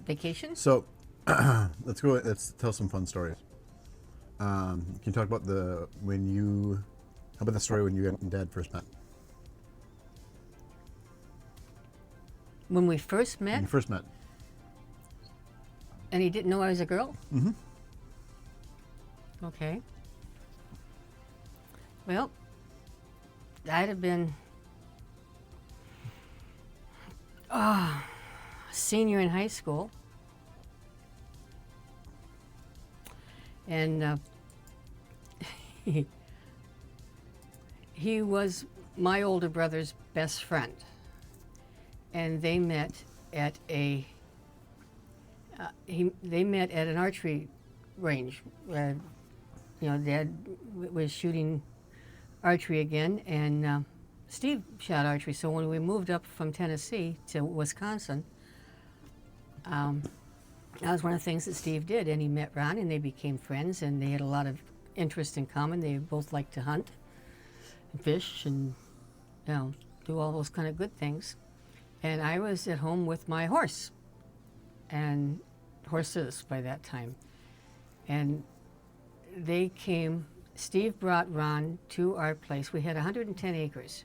Vacation? So let's go. Let's tell some fun stories. Can you talk about how about the story when you and Dad first met? When we first When met, you first met. and he didn't know I was a girl? Mm-hmm. Okay. Well, I'd have been a senior in high school. And he was my older brother's best friend. And they met at they met at an archery range. Dad was shooting archery again, and Steve shot archery. So when we moved up from Tennessee to Wisconsin, that was one of the things that Steve did. And he met Ron, and they became friends, and they had a lot of interest in common. They both liked to hunt and fish and do all those kind of good things. And I was at home with my horse and horses by that time. And they came, Steve brought Ron to our place. We had 110 acres.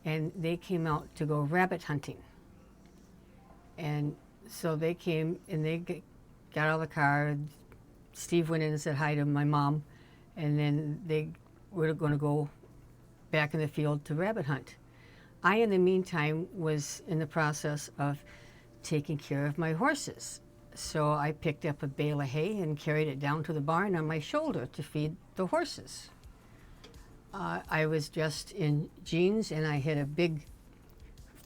And they came out to go rabbit hunting. And so they came and they got out of the car. Steve went in and said hi to my mom. And then they were going to go back in the field to rabbit hunt. I, in the meantime, was in the process of taking care of my horses. So I picked up a bale of hay and carried it down to the barn on my shoulder to feed the horses. I was dressed in jeans, and I had a big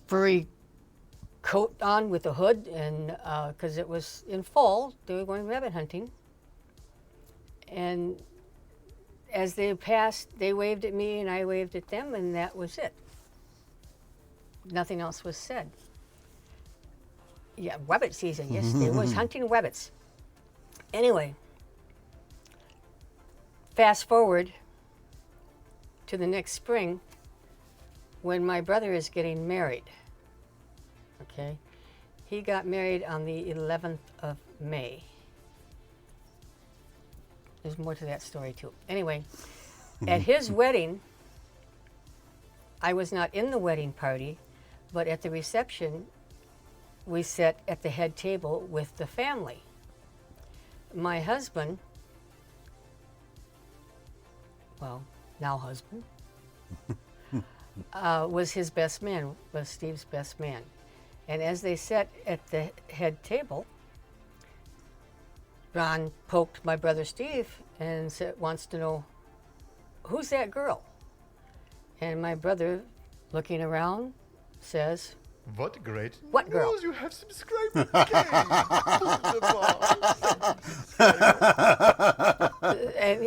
furry coat on with a hood, and because it was in fall, they were going rabbit hunting. And as they passed, they waved at me, and I waved at them, and that was it. Nothing else was said. Yeah, rabbit season, yes, it was hunting rabbits. Anyway, fast forward to the next spring when my brother is getting married. Okay, he got married on the 11th of May. There's more to that story too. Anyway, at his wedding, I was not in the wedding party, but at the reception, we sat at the head table with the family. My husband, well, now husband, was his best man, was Steve's best man. And as they sat at the head table, Ron poked my brother Steve and wants to know, who's that girl? And my brother, looking around, says, What great What girl? news, you have subscribed to the game.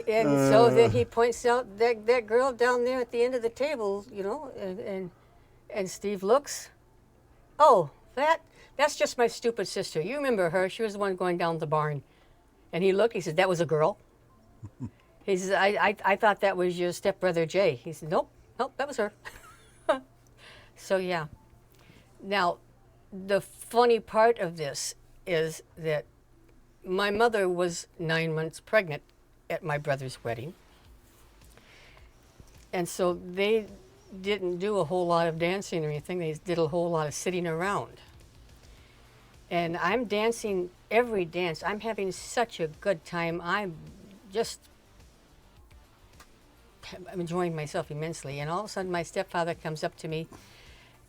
and so then he points out that girl down there at the end of the table, and Steve looks, oh, that's just my stupid sister. You remember her? She was the one going down the barn. And he looked, he said, that was a girl? He says, I thought that was your stepbrother Jay. He said, nope, that was her. So yeah. Now, the funny part of this is that my mother was 9 months pregnant at my brother's wedding. And so they didn't do a whole lot of dancing or anything. They did a whole lot of sitting around. And I'm dancing every dance. I'm having such a good time. I'm enjoying myself immensely. And all of a sudden, my stepfather comes up to me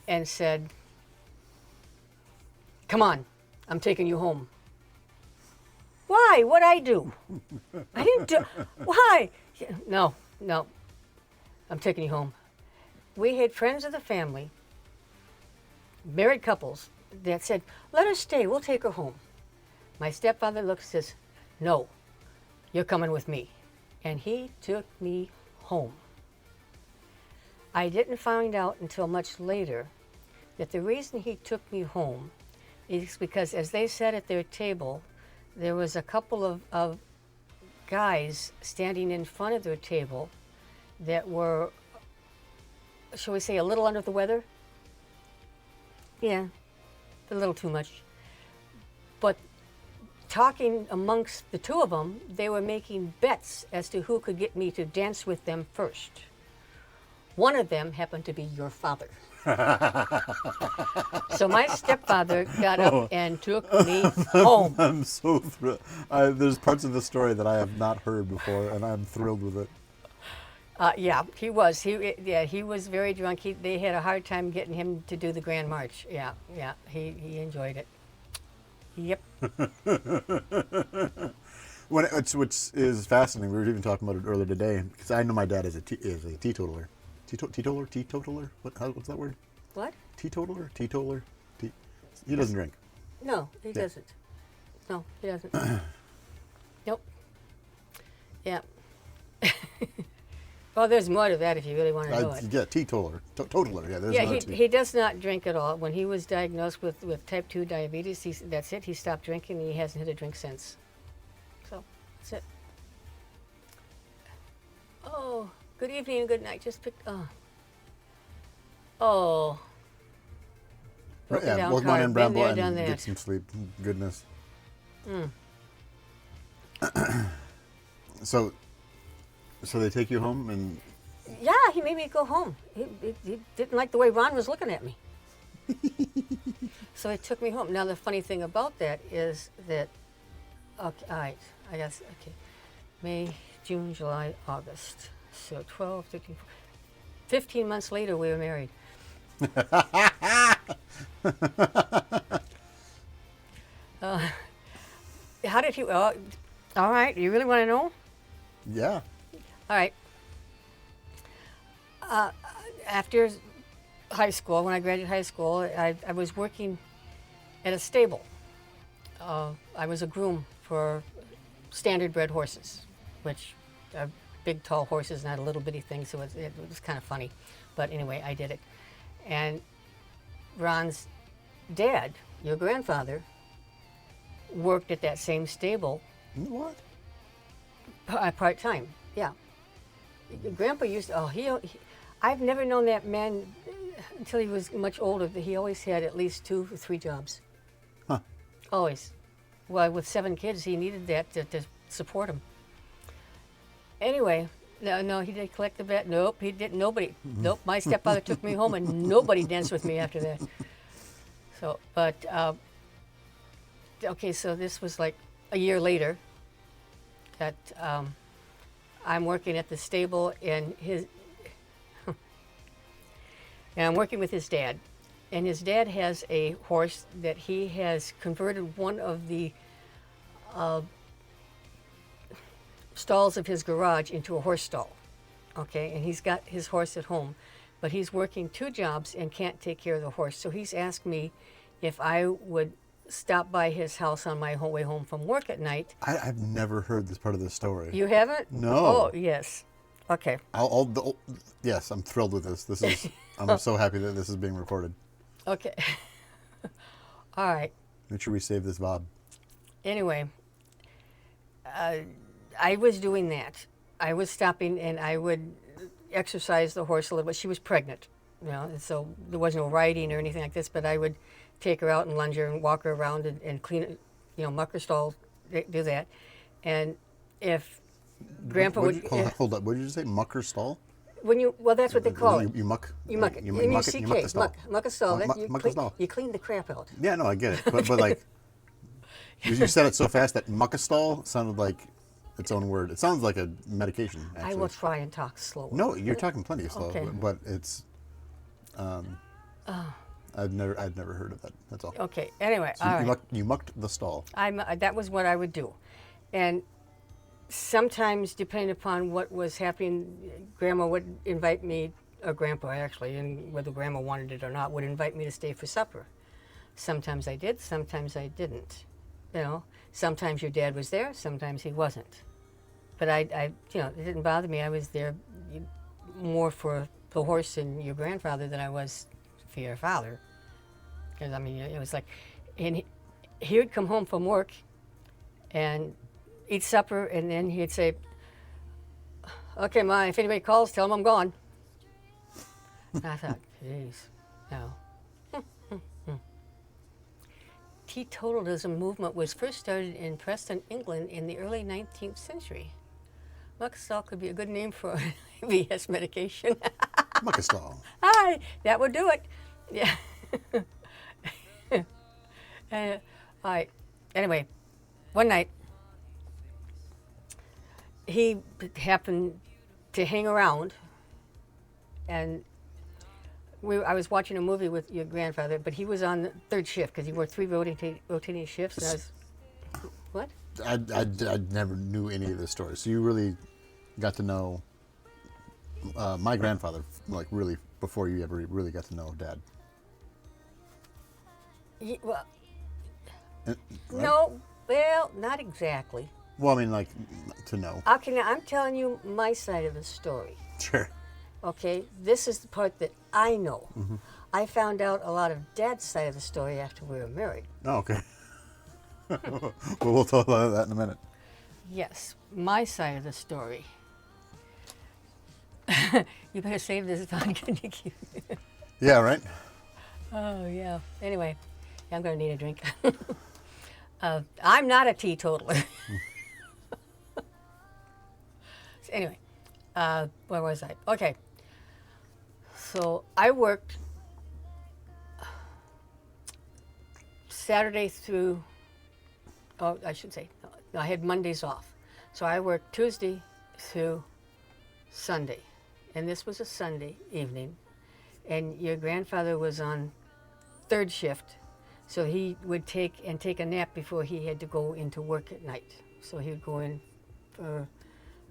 and said, come on, I'm taking you home. Why? What'd I do? I didn't do, why? No, I'm taking you home. We had friends of the family, married couples, that said, let her stay, we'll take her home. My stepfather looks and says, no, you're coming with me. And he took me home. I didn't find out until much later that the reason he took me home is because as they sat at their table, there was a couple of guys standing in front of their table that were, shall we say, a little under the weather? Yeah, a little too much. But talking amongst the two of them, they were making bets as to who could get me to dance with them first. One of them happened to be your father. So my stepfather got up and took me home. I'm so thrilled. There's parts of the story that I have not heard before, and I'm thrilled with it. Yeah, he was. He was very drunk. They had a hard time getting him to do the Grand March. Yeah, he enjoyed it. Yep. Which is fascinating. We were even talking about it earlier today because I know my dad is a teetotaler. Teetotaler? What's that word? What? Teetotaler? He doesn't drink. No, he doesn't. No, he doesn't. Nope. Yeah. Well, there's more to that if you really want to know it. Yeah, teetotaler. Totaler. Yeah, there's Yeah, another he does not drink at all. When he was diagnosed with type 2 diabetes, that's it. He stopped drinking and he hasn't had a drink since. So, that's it. Oh, good evening and good night. Just picked, Oh. Broken Yeah, down both car. mine and Been Bramble there, done and that. get some sleep. Goodness. So they take you home and Yeah, he made me go home. He didn't like the way Ron was looking at me. So he took me home. Now, the funny thing about that is that, okay, all right, I guess, okay, May, June, July, August. So 12, 13, 15 months later, we were married. How did he, all right, you really want to know? yeah. All right. After high school, when I graduated high school, I was working at a stable. I was a groom for standard bred horses, which are big, tall horses, not a little bitty thing, so it was kind of funny. But anyway, I did it. And Ron's dad, your grandfather, worked at that same stable What? part-time, yeah. Grandpa used to, I've never known that man until he was much older. That he always had at least 2 or 3 jobs. Huh. Always. Well, with 7 kids, he needed that to support him. Anyway, no, he didn't collect the bet. Nope, he didn't. Nobody. Nope, my stepfather took me home, and nobody danced with me after that. So, but okay, so this was like a year later that I'm working at the stable, and I'm working with his dad. And his dad has a horse that he has converted one of the stalls of his garage into a horse stall. Okay, and he's got his horse at home, but he's working 2 jobs and can't take care of the horse. So he's asked me if I would stop by his house on my way home from work at night. I've never heard this part of the story. You haven't? No. Oh, yes. Okay. Yes, I'm thrilled with this. I'm so happy that this is being recorded. Okay. All right. Make sure we save this VOD. Anyway, I was doing that. I was stopping and I would exercise the horse a little bit. She was pregnant, and so there was no riding or anything like this, but I would take her out and lunge her and walk her around and clean it, muck her stall, do that. And if Grandpa would... Hold up. What did you say? Mucker stall? That's what they call it. You muck? You muck it. You muck the stall. Muck a stall. Muck the stall. You clean the crap out. Yeah, no, I get it. But like, you said it so fast that muck a stall sounded like its own word. It sounds like a medication, actually. I will try and talk slower. No, you're talking plenty of slow, Okay. but it's... I'd never heard of that. That's all. Okay. Anyway, So all right. you mucked the stall. That was what I would do. And sometimes, depending upon what was happening, Grandma would invite me, or Grandpa actually, and whether Grandma wanted it or not, would invite me to stay for supper. Sometimes I did, sometimes I didn't. Sometimes your dad was there, sometimes he wasn't. But it didn't bother me. I was there more for the horse and your grandfather than I was for your father. Because, it was like, and he would come home from work and eat supper, and then he'd say, "Okay, Ma, if anybody calls, tell them I'm gone." And I thought, geez, teetotalism movement was first started in Preston, England in the early 19th century. Mucosal could be a good name for an IBS medication. Mucosal. Hi, that would do it. Yeah. All right. Anyway, one night he happened to hang around, and I was watching a movie with your grandfather, but he was on the third shift because he worked 3 rotating shifts. And I was, what? I never knew any of this story, so you really got to know my grandfather, like really before you ever really got to know Dad. Well, Right? no, well, not exactly. Well, I mean, like to know. Okay, now I'm telling you my side of the story. Sure. Okay, this is the part that I know. I found out a lot of Dad's side of the story after we were married. Oh, okay. Well, we'll talk about that in a minute. Yes, my side of the story. You better save this vodka, Nikki. Yeah, right. Oh, yeah. Anyway, I'm going to need a drink. I'm not a teetotaler. So anyway, where was I? Okay. So I worked Saturday through, oh, I should say, no, I had Mondays off. So I worked Tuesday through Sunday. And this was a Sunday evening. And your grandfather was on third shift. So he would take a nap before he had to go into work at night. So he would go in for,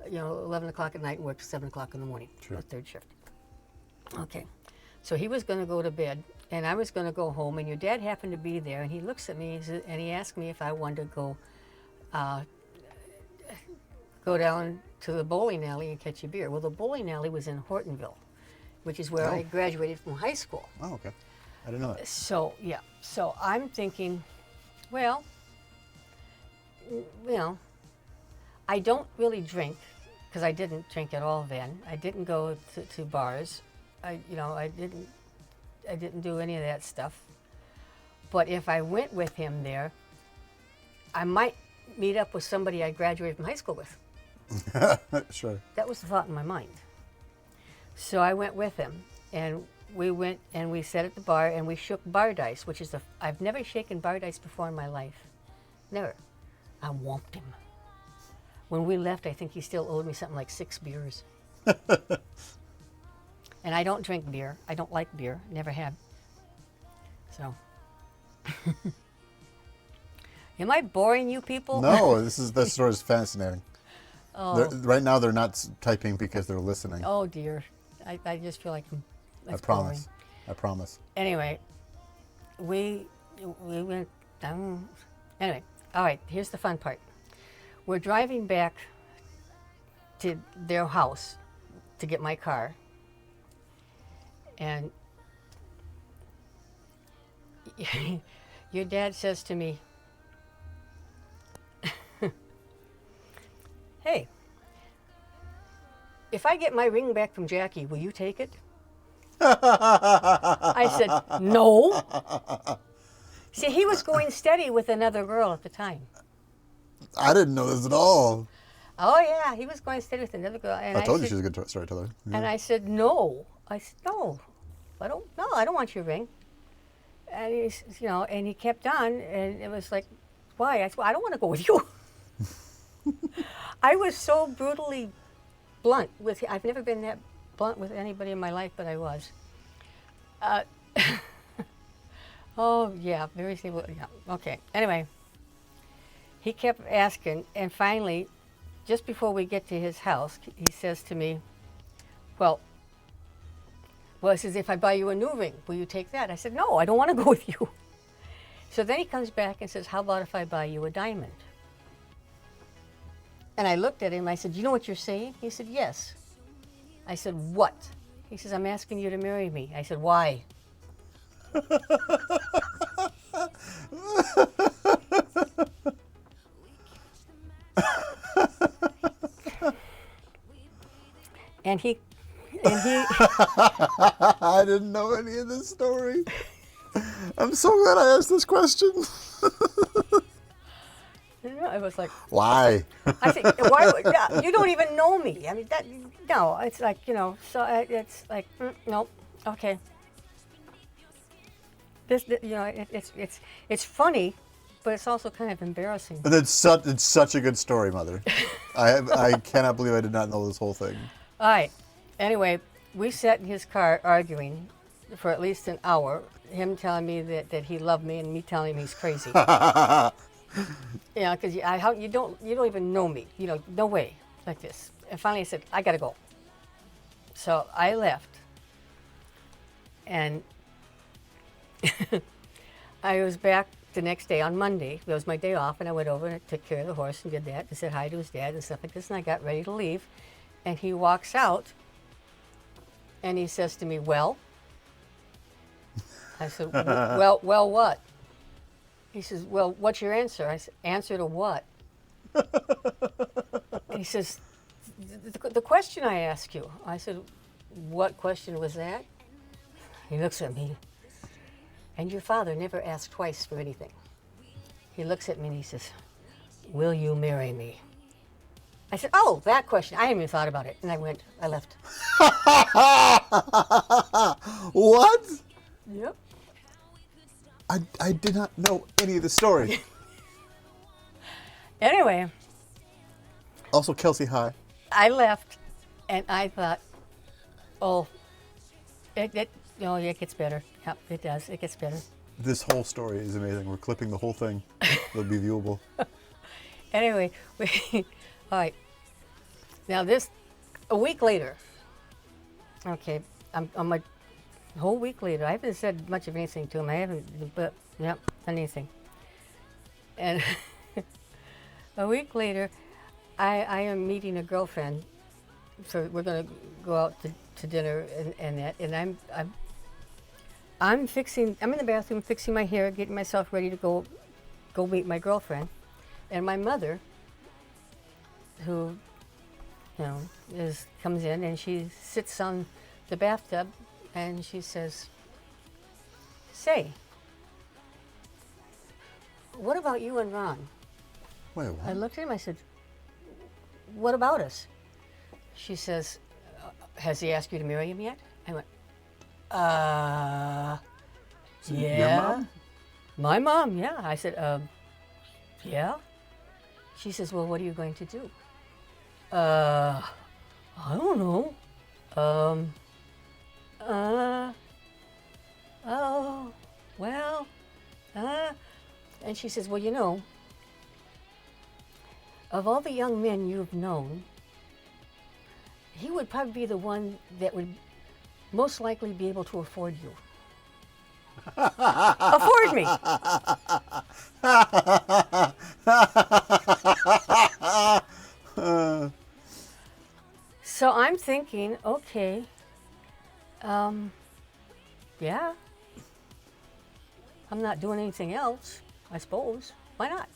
11 o'clock at night and work till 7 o'clock in the morning. Sure. For third shift. Okay. So he was going to go to bed, and I was going to go home, and your dad happened to be there, and he looks at me and he asked me if I wanted to go down to the bowling alley and catch a beer. Well, the bowling alley was in Hortonville, which is where I graduated from high school. Oh, okay. I didn't know that. So, yeah. So I'm thinking, well, I don't really drink, because I didn't drink at all then. I didn't go to bars. I didn't do any of that stuff. But if I went with him there, I might meet up with somebody I graduated from high school with. Sure. That was the thought in my mind. So I went with him, and we went and we sat at the bar and we shook bar dice, which is I've never shaken bar dice before in my life. Never. I whomped him. When we left, I think he still owed me something like 6 beers. And I don't drink beer. I don't like beer. Never have. So. Am I boring you people? No, this story is fascinating. Oh. Right now, they're not typing because they're listening. Oh dear. I just feel like I promise. I promise. Anyway, we went down. Anyway, all right, here's the fun part. We're driving back to their house to get my car. And your dad says to me, hey, if I get my ring back from Jackie, will you take it? I said, no. See, he was going steady with another girl at the time. I didn't know this at all. Oh, yeah, he was going steady with another girl. And I told you said, she was a good storyteller. Yeah. And I said, no. I said, no, I don't want your ring. And he's, and he kept on, and it was like, why? I said, well, I don't want to go with you. I was so brutally blunt with, I've never been that blunt with anybody in my life, but I was. Oh, yeah, very simple. Yeah, okay. Anyway, he kept asking, and finally, just before we get to his house, he says to me, well, he says, if I buy you a new ring, will you take that? I said, no, I don't want to go with you. So then he comes back and says, how about if I buy you a diamond? And I looked at him, I said, you know what you're saying? He said, yes. I said, what? He says, I'm asking you to marry me. I said, why? And he I didn't know any of this story. I'm so glad I asked this question. I was like, Why? I said, why? Yeah, you don't even know me. I mean, that no. It's like So it's like, nope. Okay. It's funny, but it's also kind of embarrassing. It's such a good story, Mother. I cannot believe I did not know this whole thing. All right. Anyway, we sat in his car arguing for at least an hour. Him telling me that he loved me, and me telling him he's crazy. Because you don't even know me. No way, like this. And finally, I said, I gotta go. So I left, and I was back the next day on Monday. It was my day off, and I went over and took care of the horse and did that and said hi to his dad and stuff like this. And I got ready to leave, and he walks out, and he says to me, "Well." I said, well, what? He says, well, what's your answer? I said, answer to what? And he says, the question I asked you. I said, what question was that? He looks at me, and your father never asked twice for anything. He looks at me and he says, will you marry me? I said, oh, that question. I hadn't even thought about it. And I left. What? Yep. I did not know any of the story. Anyway, Also, Kelsey, hi. I left, and I thought, oh, it gets better. Yep, it does. It gets better. This whole story is amazing. We're clipping the whole thing. It'll be viewable. Anyway, all right. Now a week later. Okay, I'm a whole week later. I haven't said much of anything to him. I haven't, but yep, anything. And a week later, I am meeting a girlfriend. So we're gonna go out to dinner and that. And I'm in the bathroom fixing my hair, getting myself ready to go meet my girlfriend. And my mother, who, comes in and she sits on the bathtub and she says, say, what about you and Ron? Wait, what? I looked at him, I said, what about us? She says, has he asked you to marry him yet? I went, So yeah. Your mom? My mom, yeah. I said, yeah. She says, well, what are you going to do? I don't know. Oh, well, and she says, well, of all the young men you've known, he would probably be the one that would most likely be able to afford you. Afford me. So I'm thinking, okay, yeah, I'm not doing anything else, I suppose. Why not?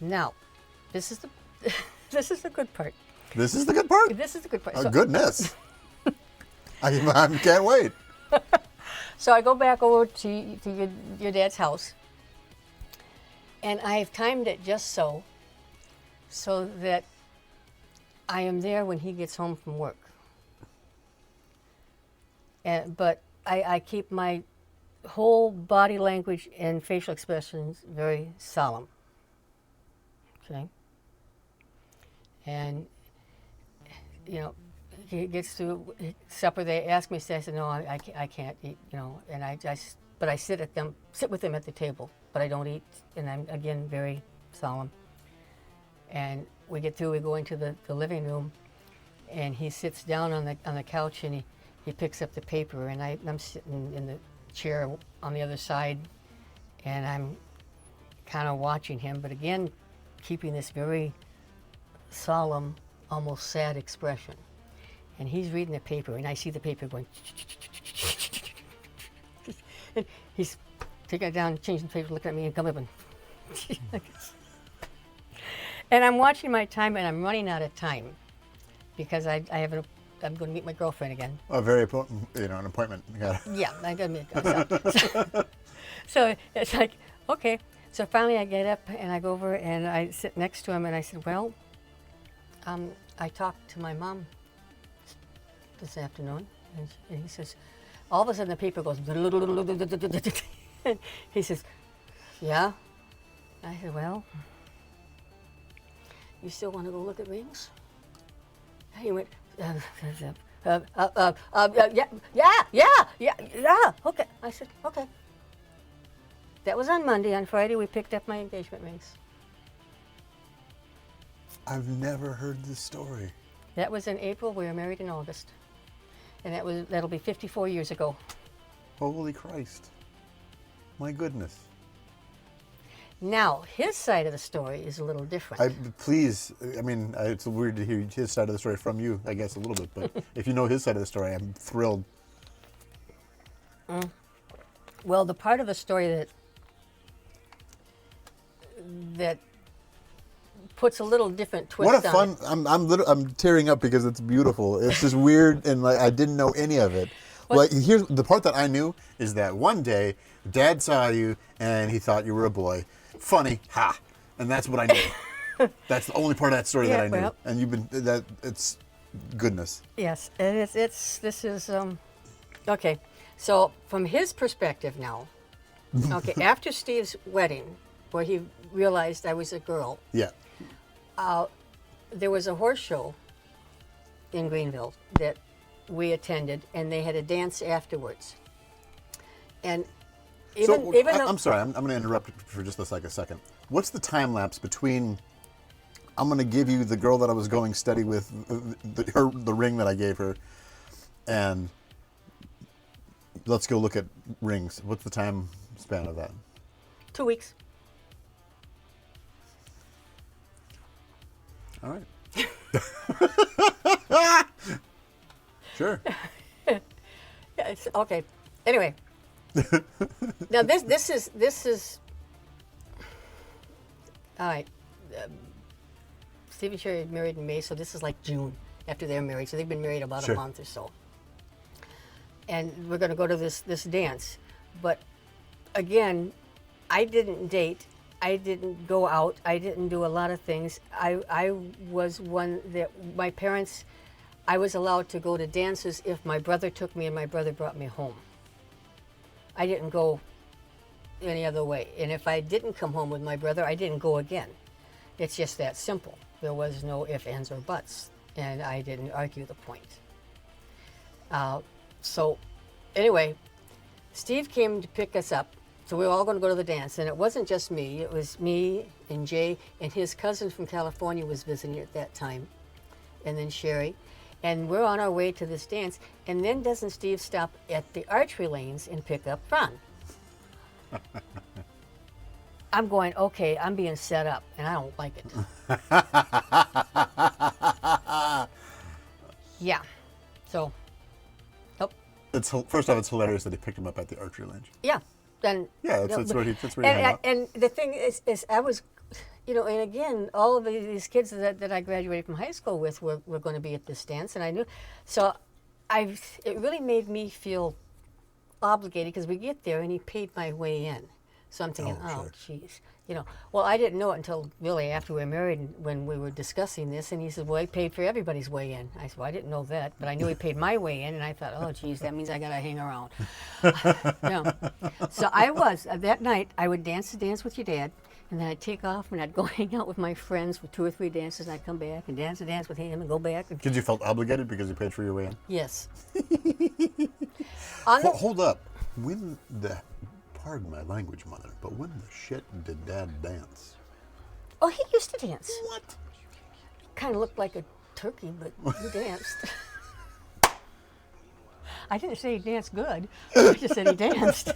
Now, this is the this is the good part. This is the good part? This is the good part. Oh, goodness. I can't wait. So I go back over to your dad's house, and I have timed it just so that I am there when he gets home from work. But I keep my whole body language and facial expressions very solemn. Okay? And, he gets to supper. They ask me, I said, no, I can't eat, and but I sit with them at the table, but I don't eat, and I'm, again, very solemn. And we get through, we go into the living room, and he sits down on the couch, and he picks up the paper, and I'm sitting in the chair on the other side, and I'm kind of watching him, but again, keeping this very solemn, almost sad expression. And he's reading the paper, and I see the paper going, and he's taking it down, changing the paper, looking at me, and coming up and and I'm watching my time, and I'm running out of time because I'm going to meet my girlfriend again. A very important, an appointment. Yeah, I'm going to meet her. So it's like, okay, So finally I get up and I go over and I sit next to him and I said, well, I talked to my mom this afternoon. And he says, all of a sudden the paper goes, he says, yeah? I said, well, you still want to go look at rings? And he went, yeah, okay. I said, okay. That was on Monday. On Friday, we picked up my engagement rings. I've never heard this story. That was in April. We were married in August. And that'll be 54 years ago. Holy Christ. My goodness. Now, his side of the story is a little different. Please, I mean, it's weird to hear his side of the story from you, I guess, a little bit. But if you know his side of the story, I'm thrilled. Well, the part of the story that puts a little different twist What a on fun! it. I'm tearing up because it's beautiful. It's just weird, and like I didn't know any of it. Like here's the part that I knew is that one day Dad saw you and he thought you were a boy. Funny, ha! And that's what I knew. That's the only part of that story that Yeah, I knew. well. And you've been that it's goodness. Yes, and this is okay. So from his perspective now, okay, after Steve's wedding, where he realized I was a girl, Yeah. there was a horse show in Greenville that we attended, and they had a dance afterwards. And even though I'm sorry, I'm going to interrupt for just a second. What's the time lapse between I'm going to give you the girl that I was going steady with, the ring that I gave her, and let's go look at rings? What's the time span of that? 2 weeks. All right. Sure. Yeah, it's, okay. Anyway, now this is all right. Steve and Sherry are married in May, so this is like June after they're married. So they've been married about Sure. a month or so. And we're going to go to this dance, but again, I didn't date. I didn't go out. I didn't do a lot of things. I was one that my parents, I was allowed to go to dances if my brother took me and my brother brought me home. I didn't go any other way. And if I didn't come home with my brother, I didn't go again. It's just that simple. There was no ifs, ands, or buts. And I didn't argue the point. So anyway, Steve came to pick us up. So we were all going to go to the dance, and it wasn't just me. It was me and Jay, and his cousin from California was visiting at that time, and then Sherry. And we're on our way to this dance, and then doesn't Steve stop at the archery lanes and pick up Ron? I'm going, okay, I'm being set up, and I don't like it. Yeah. So, oh, First off, it's hilarious that he picked him up at the archery range. yeah. Then, Yeah, that's where he hung out. and the thing is, I was, and again, all of these kids that I graduated from high school with were going to be at this dance, and I knew, so it really made me feel obligated because we get there and he paid my way in. So I'm thinking, Oh, oh, geez. Well, I didn't know it until really after we were married and when we were discussing this. And he said, well, he paid for everybody's way in. I said, well, I didn't know that, but I knew he paid my way in. And I thought, oh, geez, that means I got to hang around. So that night, I would dance the dance with your dad. And then I'd take off and I'd go hang out with my friends for 2 or 3 dances. And I'd come back and dance the dance with him and go back. Because you felt obligated because he paid for your way in? Yes. Hold up. Pardon my language, Mother, but when the shit did Dad dance? Oh, he used to dance. What? Kind of looked like a turkey, but he danced. I didn't say he danced good. I just said he danced.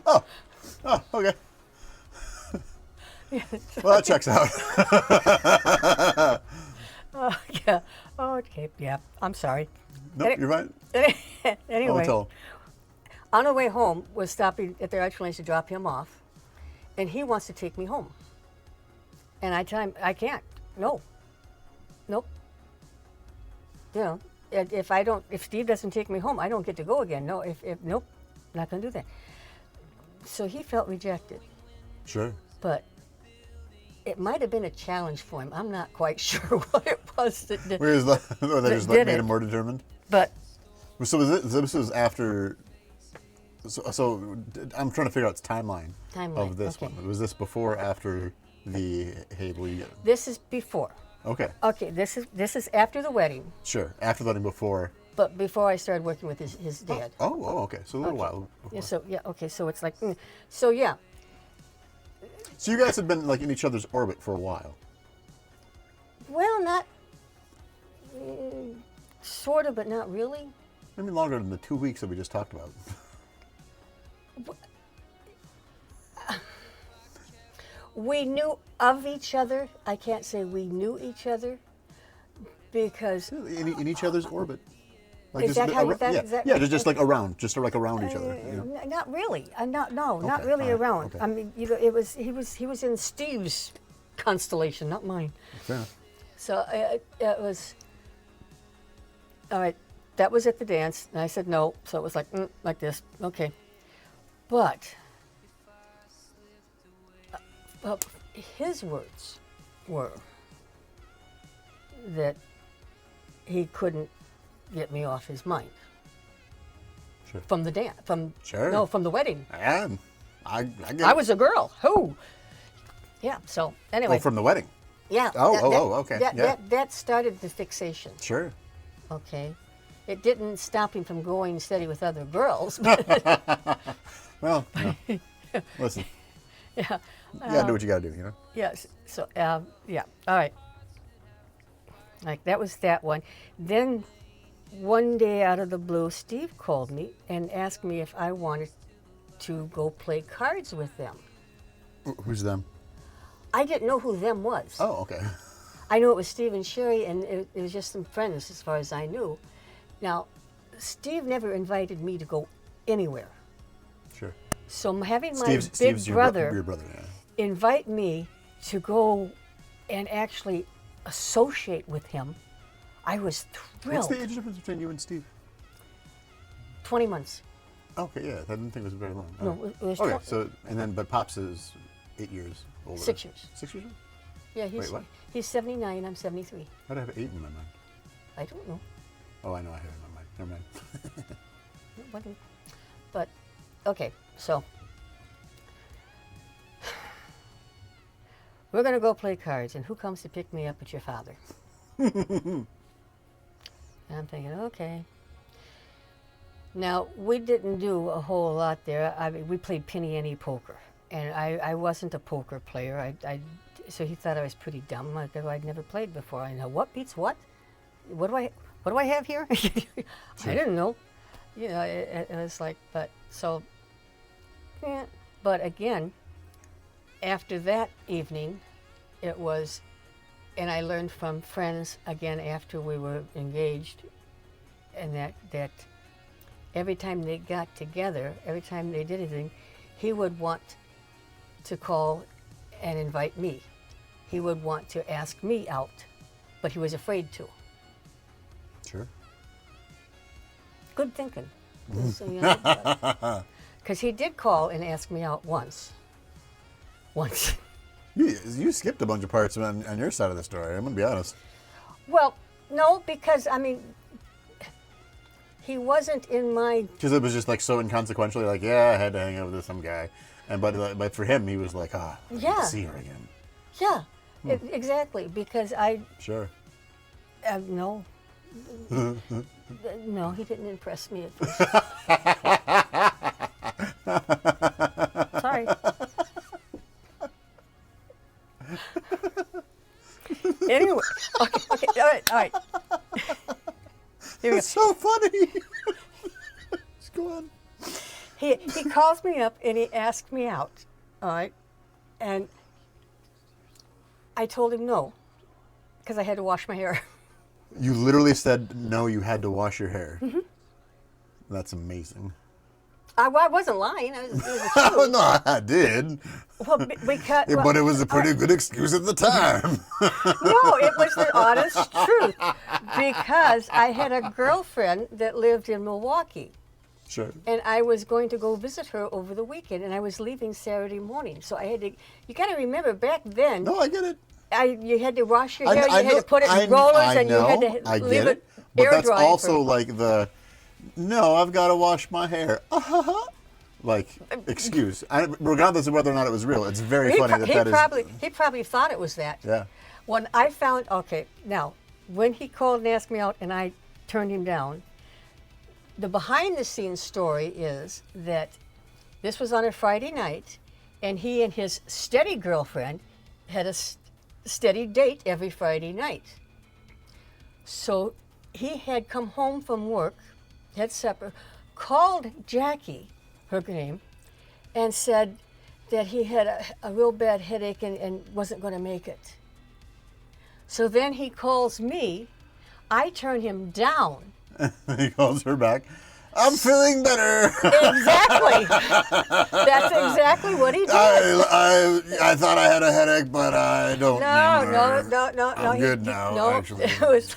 Oh, okay. Well, that checks out. Oh, yeah. Okay, yeah. I'm sorry. No, you're right. Anyway, tell him. on our way home, we're stopping at the archery range to drop him off, and he wants to take me home. And I tell him, I can't. No. Nope. If Steve doesn't take me home, I don't get to go again. No, nope, not going to do that. So he felt rejected, Sure. but it might have been a challenge for him. I'm not quite sure what it was that did. Whereas that just like did made it. him more determined. But So this was after. So I'm trying to figure out its timeline Timeline, of this okay. one. Was this before or after the hey will you get? this is before. Okay, Okay, this is after the wedding, sure. After the wedding, before. but before I started working with his dad. Oh, okay. So a little while. Yeah, so yeah, okay, so it's like, so yeah, So you guys had been like in each other's orbit for a while. well, not sort of, but not really. Maybe longer than the 2 weeks that we just talked about. We knew of each other. I can't say we knew each other because In each other's orbit. Like Is that how you- yeah, is that- yeah, just like around each other. you know? Not really. Not Okay, really all right, around. okay. I mean, he was in Steve's constellation, not mine. Fair enough. So it was all right. That was at the dance, and I said no. So it was like this. Okay, but his words were that he couldn't get me off his mind Sure. from the dance. Sure. No, from the wedding. And I get I it. was a girl. Who? Yeah. So anyway. Oh, from the wedding. Yeah. Okay, yeah. That started the fixation. Sure. Okay. It didn't stop him from going steady with other girls. But Well, you know, listen, yeah. you gotta do what you gotta do, you know? Yes. So yeah. All right. Like that was that one. Then one day out of the blue, Steve called me and asked me if I wanted to go play cards with them. Who's them? I didn't know who them was. Oh, okay. I knew it was Steve and Sherry, and it was just some friends as far as I knew. Now, Steve never invited me to go anywhere. Sure. So having my Steve's big your brother your brother, yeah. invite me to go and actually associate with him, I was What's thrilled. the age difference between you and Steve? 20 months. Okay, yeah, I didn't think it was very long. No, Alright. it was Okay, so and then but Pops is 8 years older. 6 years. 6 years old? Yeah, Wait, what? he's 79, I'm 73. How do I have 8 in my mind? I don't know. Oh, I know I have it in my mind. Never mind. It wasn't. But, okay, so. We're going to go play cards, and who comes to pick me up but your father? And I'm thinking, okay. Now, we didn't do a whole lot there. I mean, we played penny ante poker, and I wasn't a poker player. So he thought I was pretty dumb. I go, I'd never played before. I know what beats what. What do I have here? I didn't know. You know, it was like, but so. Yeah. But again, after that evening, it was, and I learned from friends again after we were engaged, and that every time they got together, every time they did anything, he would want to call and invite me. He would want to ask me out, but he was afraid to. Sure. Good thinking. Because he did call and ask me out once. Once. You skipped a bunch of parts on your side of the story, I'm gonna be honest. Well, no, because, I mean, he wasn't in my, Because it was just like so inconsequentially, like, yeah, I had to hang out with some guy. And but for him, he was like, I need Yeah. to see her again. yeah, exactly, because Sure. no. No, he didn't impress me at first. Sorry. Anyway, okay, all right. Here we go. It's so funny. Just go on. He calls me up and he asked me out, all right, and I told him no, because I had to wash my hair. You literally said no. You had to wash your hair. Mm-hmm. That's amazing. I wasn't lying. It was the Oh truth. no, I did. Well, because, Yeah, but it was a pretty good excuse at the time. no, it was the honest truth. Because I had a girlfriend that lived in Milwaukee, Sure. And I was going to go visit her over the weekend, and I was leaving Saturday morning. So I had to. You got to remember back then. No, I get it. You had to wash your I- hair. I You had know- to put it I- in rollers, I and you had know, to I leave get it But air that's dry. also like the, no, I've got to wash my hair. Like, excuse. Regardless of whether or not it was real, it's very funny He probably thought it was that. Yeah. When I found, okay, now, when he called and asked me out and I turned him down, the behind the scenes story is that this was on a Friday night, and he and his steady girlfriend had a steady date every Friday night. So he had come home from work, had supper, called Jackie, her name, and said that he had a real bad headache and wasn't going to make it. So then he calls me. I turn him down. He calls her back. I'm feeling better. Exactly. That's exactly what he did. I thought I had a headache, but I don't anymore. No. I'm good now, No, actually. it was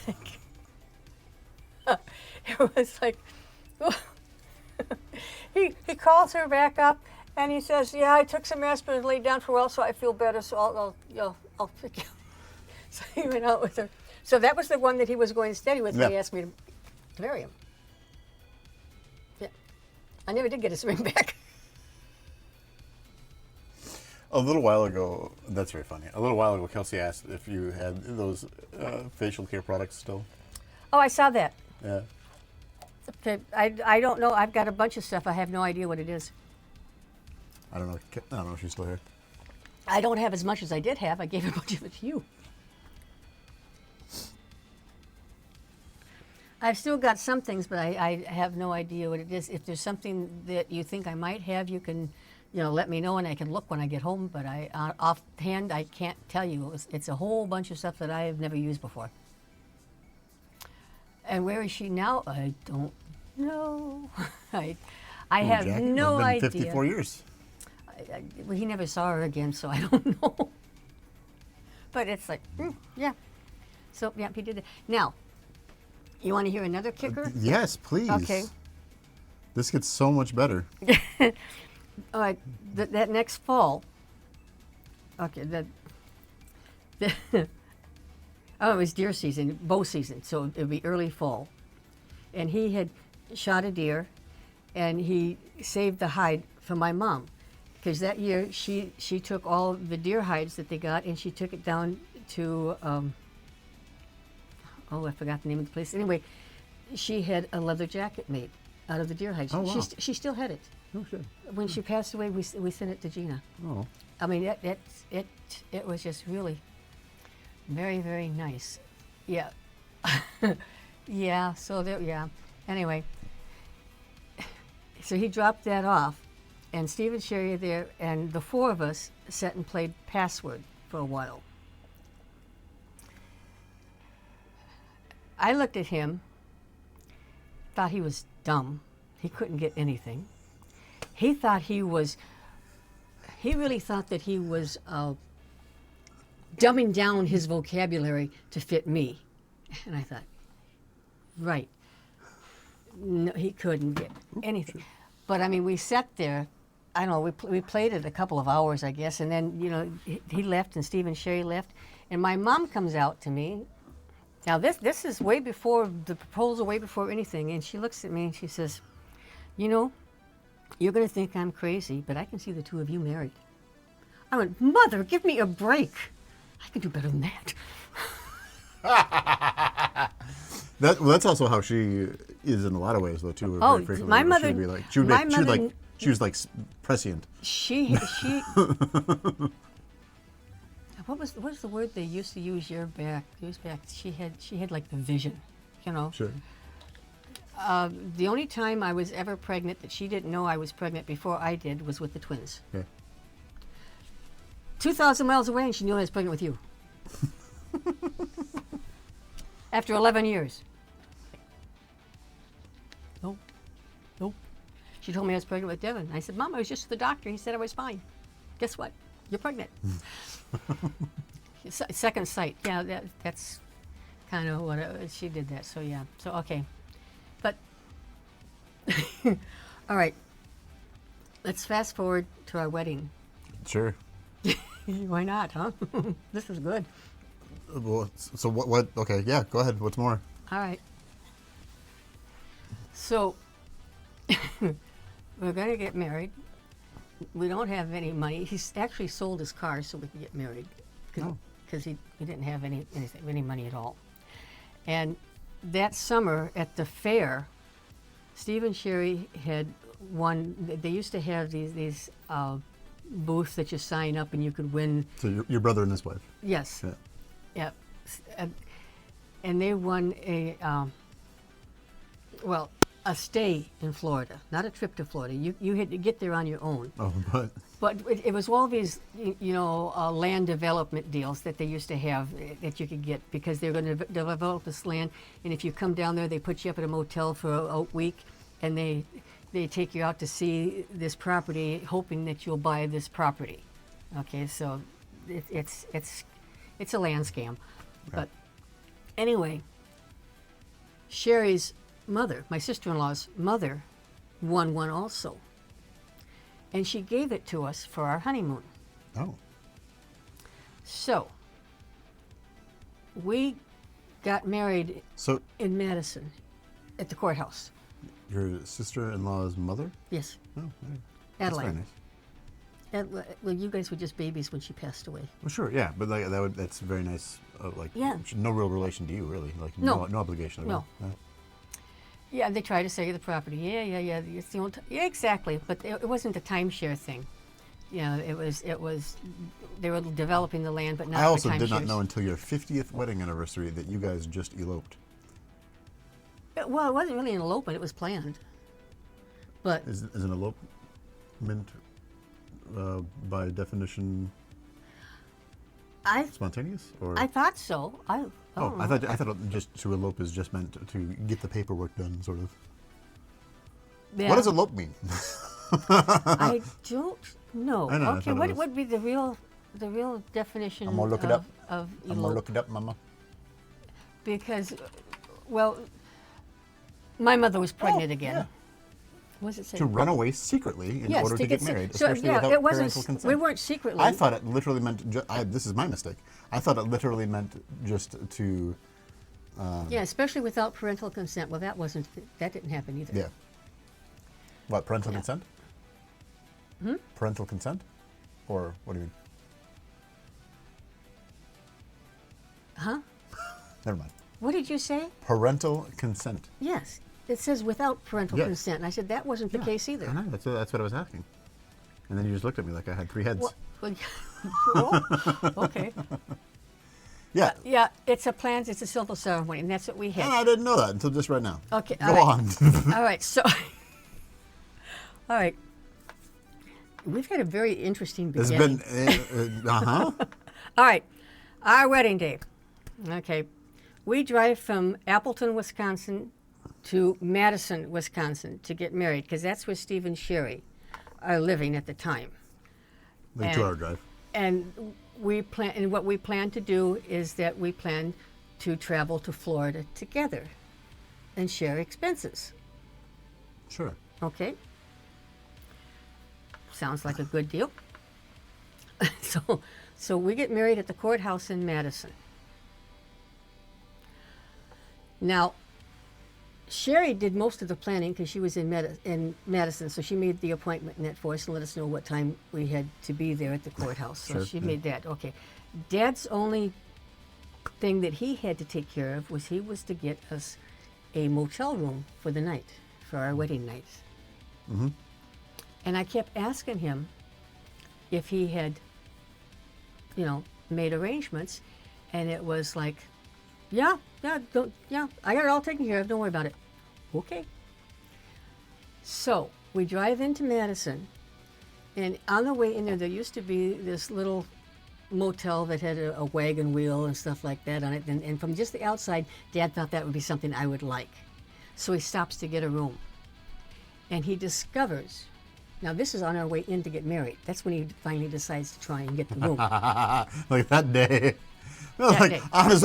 like, he calls her back up and he says, "Yeah, I took some aspirin, laid down for a while, so I feel better. So I'll pick you." So he went out with her. So that was the one that he was going steady with. Yeah. He asked me to marry him. Yeah, I never did get his ring back. A little while ago, that's very funny. A little while ago, Kelsey asked if you had those facial care products still. Oh, I saw that. Yeah. Okay, I don't know. I've got a bunch of stuff. I have no idea what it is. I don't know if she's still here. I don't have as much as I did have. I gave a bunch of it to you. I've still got some things, but I have no idea what it is. If there's something that you think I might have, you can, let me know and I can look when I get home. But offhand, I can't tell you. It's a whole bunch of stuff that I have never used before. And where is she now? I don't know. I have Jack, no it's been idea. 54 years. Well, he never saw her again, so I don't know. But it's like, yeah. So, yeah, he did it. Now, you want to hear another kicker? Yes, please. Okay. This gets so much better. All right, that next fall. Okay, oh, it was deer season, bow season, so it would be early fall. And he had shot a deer, and he saved the hide for my mom. Because that year, she took all the deer hides that they got, and she took it down to, I forgot the name of the place. Anyway, she had a leather jacket made out of the deer hides. Oh, wow. She still had it. Oh, shit. When she passed away, we sent it to Gina. Oh. I mean, it was just really very, very nice. Yeah. Yeah, so there, yeah. Anyway, so he dropped that off, and Steve and Sherry are there, and the four of us sat and played Password for a while. I looked at him, thought he was dumb. He couldn't get anything. He really thought that he was dumbing down his vocabulary to fit me. And I thought, right. No, he couldn't get anything. But I mean, we sat there, I don't know, we played it a couple of hours, I guess, and then, he left and Steve and Sherry left. And my mom comes out to me. Now, this is way before the proposal, way before anything. And she looks at me and she says, you're going to think I'm crazy, but I can see the two of you married. I went, Mother, give me a break. I can do better than that. That's also how she is in a lot of ways, though, too. Oh, very frequently, my where mother- She would be like, my mother- she was like prescient. She what was the word they used to use years back? She had like the vision, Sure. The only time I was ever pregnant that she didn't know I was pregnant before I did was with the twins. Yeah. 2,000 miles away, and she knew I was pregnant with you. After 11 years. Nope. She told me I was pregnant with Devin. I said, Mom, I was just at the doctor. He said I was fine. Guess what? You're pregnant. Second sight. Yeah, that's kind of what she did that. So, yeah. So, okay. But All right. Let's fast forward to our wedding. Sure. Why not, huh? This is good. Well, so what? Okay, yeah. Go ahead. What's more? All right. So, we're going to get married. We don't have any money. He's actually sold his car so we could get married Oh. because he didn't have any money at all. And that summer at the fair, Steve and Sherry had won. They used to have these booths that you sign up and you could win. So your brother and his wife. Yes. Yeah. Yep. And they won a stay in Florida, not a trip to Florida. You had to get there on your own. Oh, but But it was all these, land development deals that they used to have that you could get because they're going to develop this land. And if you come down there, they put you up at a motel for a week, and they take you out to see this property, hoping that you'll buy this property. Okay, so it's a land scam. But anyway, Sherry's mother, my sister-in-law's mother, won one also. And she gave it to us for our honeymoon. oh, So, we got married so in Madison at the courthouse. your sister-in-law's mother? Yes, Oh, yeah. That's very Adelaide. nice. Well, you guys were just babies when she passed away. Well, sure, yeah, but that's very nice. Yeah. No real relation to you, really. Like No. no obligation. At No. all. Yeah. Yeah, they tried to sell you the property. Yeah. It's the only yeah, exactly. But it wasn't a timeshare thing. It was. They were developing the land, but not I also for timeshares. did not know until your 50th wedding anniversary that you guys just eloped. Well, it wasn't really an elopement. It was planned. But Is an elopement by definition I spontaneous, or? I thought so. I don't I know. thought just to elope is just meant to get the paperwork done, sort of. Yeah. What does elope mean? I don't know. I know, I Okay, thought it what was- would be the real definition I'm gonna look it up. of I'm gonna elope? look it up, Mama. Because, well, my mother was pregnant again. yeah. What does it say? To run away secretly in Yes, order to get se- married, so, especially yeah, without it wasn't. parental consent. We weren't secretly. I thought it literally meant. This is my mistake. I thought it literally meant just to. Yeah, especially without parental consent. Well, that didn't happen either. Yeah. What, parental Yeah. consent? Parental consent, or what do you mean? Huh? Never mind. What did you say? Parental consent. Yes. It says without parental Yes. consent. And I said that wasn't the case either. I know. That's what I was asking. And then you just looked at me like I had three heads. Well, well, okay. Yeah. Yeah, it's a civil ceremony, and that's what we And had. I didn't know that until just right now. Okay, Go all right. on. All right, so, all right. We've had a very interesting It's beginning. been. Uh-huh. All right, our wedding day. Okay, we drive from Appleton, Wisconsin to Madison, Wisconsin to get married, because that's where Steve and Sherry are living at the time. Like 2 hour drive. And what we plan to do is that we plan to travel to Florida together and share expenses. Sure. Okay? Sounds like a good deal. So we get married at the courthouse in Madison. Now, Sherry did most of the planning because she was in Madison, so she made the appointment net for us and let us know what time we had to be there at the courthouse. So Sure, she yeah. made that. Okay. Dad's only thing that he had to take care of was he was to get us a motel room for the night, for our wedding night. Mm-hmm. And I kept asking him if he had, made arrangements, and it was like, I got it all taken care of. Don't worry about it. Okay. So we drive into Madison, and on the way in there used to be this little motel that had a wagon wheel and stuff like that on it. And from just the outside, Dad thought that would be something I would like. So he stops to get a room, and he discovers. Now this is on our way in to get married. That's when he finally decides to try and get the room. Like that day. That Like day. on his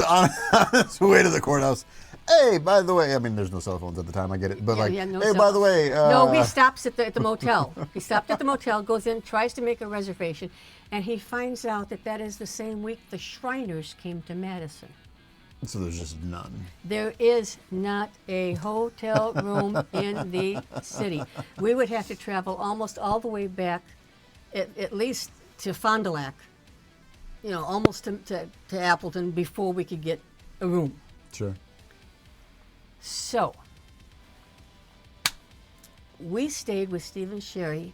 way to the courthouse, hey, by the way, I mean, there's no cell phones at the time. I get it, but Yeah, no hey, cell- by the way, No, he stops at the motel. He stopped at the motel, goes in, tries to make a reservation, and he finds out that is the same week the Shriners came to Madison. so there's just none. There is not a hotel room in the city. We would have to travel almost all the way back, at least to Fond du Lac, almost to Appleton before we could get a room. Sure. So, we stayed with Steve and Sherry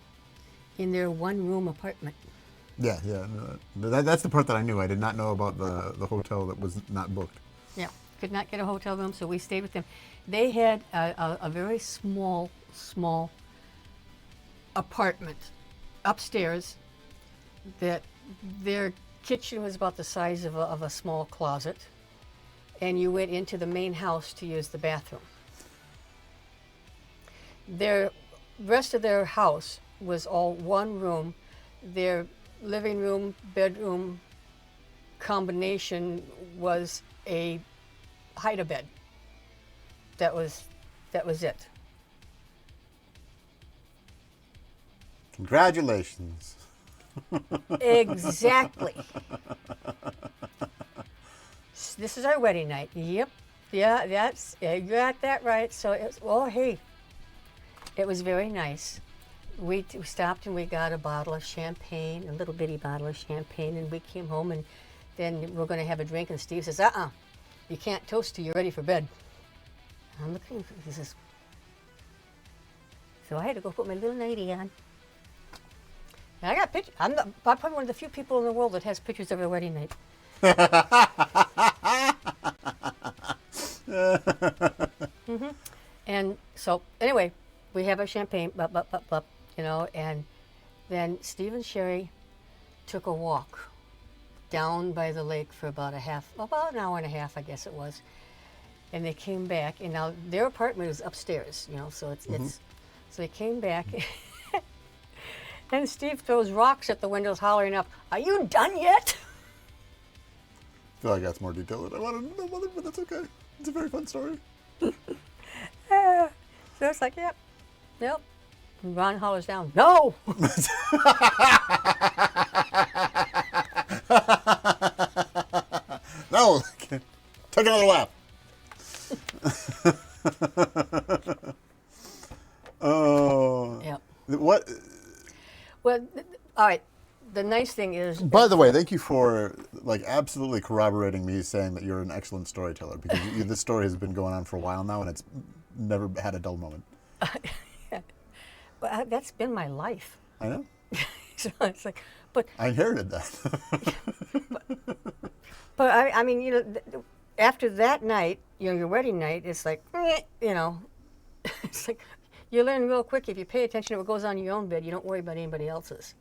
in their one-room apartment. Yeah, yeah. No, that's the part that I knew. I did not know about the hotel that was not booked. Yeah, could not get a hotel room, so we stayed with them. They had a very small apartment upstairs that their kitchen was about the size of a small closet, and you went into the main house to use the bathroom. The rest of their house was all one room. Their living room, bedroom combination was a hide-a-bed. That was it. Congratulations. Exactly. This is our wedding night. Yep. Yeah, you got that right. So hey, it was very nice. We stopped and we got a bottle of champagne, a little bitty bottle of champagne, and we came home and then we're going to have a drink. And Steve says, you can't toast till you're ready for bed. I'm looking. He says, so I had to go put my little nightie on. And I got pictures. I'm probably one of the few people in the world that has pictures of their wedding night. And so anyway, we have our champagne, and then Steve and Sherry took a walk down by the lake for about an hour and a half, I guess it was. And they came back, and now their apartment is upstairs, so it's so they came back. And Steve throws rocks at the windows, hollering up, "Are you done yet?" I feel like that's more detail than I wanted to know, Mother, but that's okay. It's a very fun story. So it's like, yep. And Ron hollers down, "No!" No, take another lap. Oh. Yep. What? Well, all right. The nice thing is, By the way, thank you for absolutely corroborating me saying that you're an excellent storyteller, because this story has been going on for a while now and it's never had a dull moment. well, that's been my life. I know. So it's like, but I inherited that. I mean, after that night, your wedding night, it's like, it's like you learn real quick if you pay attention to what goes on in your own bed, you don't worry about anybody else's.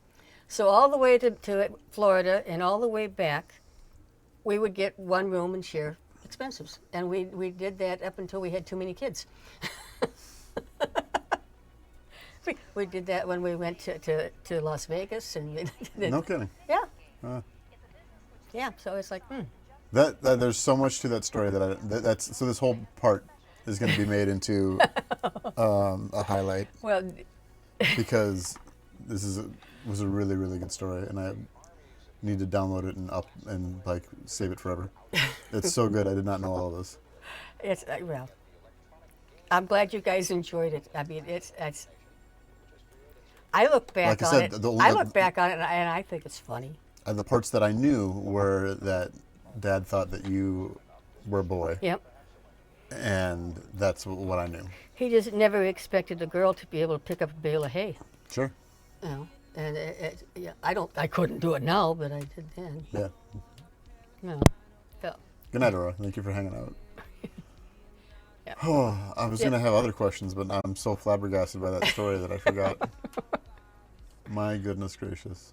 So all the way to Florida and all the way back, we would get one room and share expenses. And we did that up until we had too many kids. we did that when we went to Las Vegas. And No kidding. Yeah. Yeah, so it's like, That there's so much to that story that's so this whole part is going to be made into a highlight, well, because this was a really, really good story, and I need to download it and save it forever. It's so good. I did not know all of this. it's, well, I'm glad you guys enjoyed it. I mean, it's I look back Like I on said, it. the- I look back on it and I think it's funny. And the parts that I knew were that Dad thought that you were a boy, Yep. and that's what I knew. He just never expected a girl to be able to pick up a bale of hay. Sure. And I couldn't do it now, but I did then. Yeah. So, Good night, Aurora. Thank you for hanging out. Yeah. Oh, I was going to have other questions, but I'm so flabbergasted by that story that I forgot. My goodness gracious.